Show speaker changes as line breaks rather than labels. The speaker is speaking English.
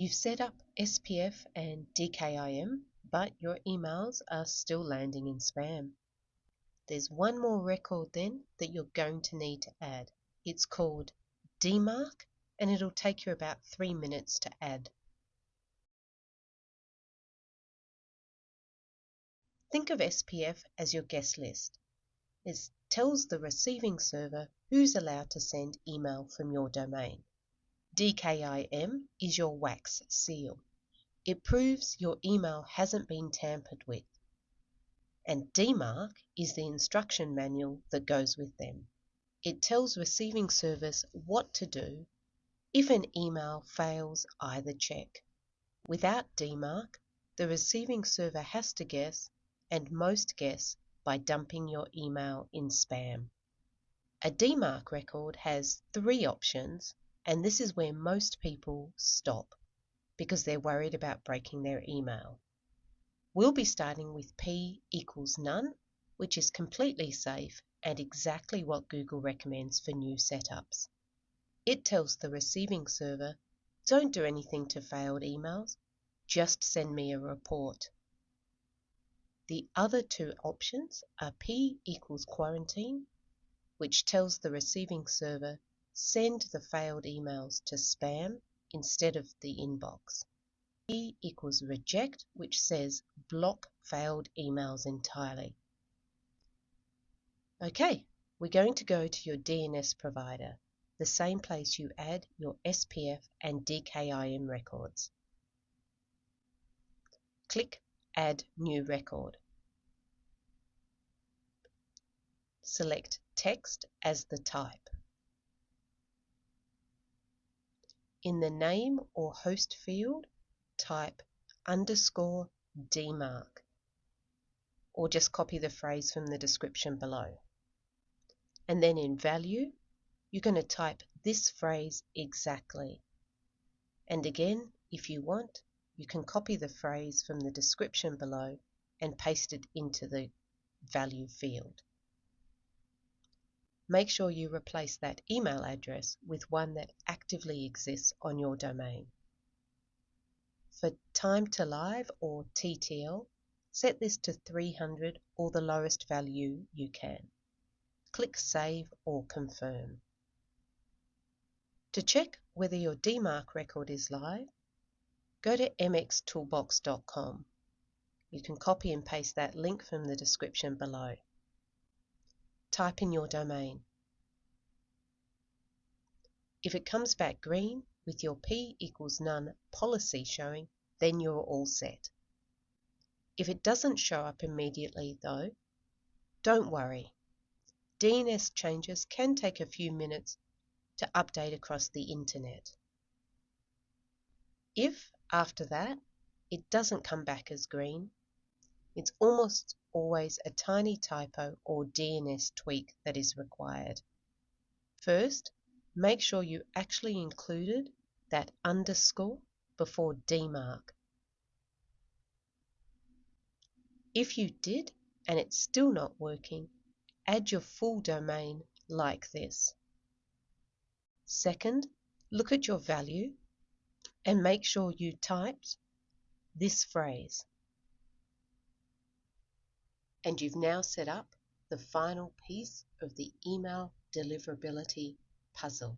You've set up SPF and DKIM, but your emails are still landing in spam. There's one more record then that you're going to need to add. It's called DMARC, and it'll take you about 3 minutes to add. Think of SPF as your guest list. It tells the receiving server who's allowed to send email from your domain. DKIM is your wax seal. It proves your email hasn't been tampered with. And DMARC is the instruction manual that goes with them. It tells receiving servers what to do if an email fails either check. Without DMARC, the receiving server has to guess, and most guess by dumping your email in spam. A DMARC record has 3 options, and this is where most people stop because they're worried about breaking their email. We'll be starting with P equals none, which is completely safe and exactly what Google recommends for new setups. It tells the receiving server, don't do anything to failed emails, just send me a report. The other 2 options are P equals quarantine, which tells the receiving server, send the failed emails to spam instead of the inbox. P equals reject, which says block failed emails entirely. Okay, we're going to go to your DNS provider, the same place you add your SPF and DKIM records. Click Add New Record. Select text as the type. In the name or host field, type _DMARC, or just copy the phrase from the description below. And then in value, you're going to type this phrase exactly. And again, if you want, you can copy the phrase from the description below and paste it into the value field. Make sure you replace that email address with one that actively exists on your domain. For time to live or TTL, set this to 300 or the lowest value you can. Click Save or Confirm. To check whether your DMARC record is live, go to mxtoolbox.com. You can copy and paste that link from the description below. Type in your domain. If it comes back green with your P equals none policy showing, then you're all set. If it doesn't show up immediately though, don't worry. DNS changes can take a few minutes to update across the internet. If, after that, it doesn't come back as green, it's almost always a tiny typo or DNS tweak that is required. First, make sure you actually included that underscore before DMARC. If you did and it's still not working, add your full domain like this. Second, look at your value and make sure you typed this phrase. And you've now set up the final piece of the email deliverability puzzle.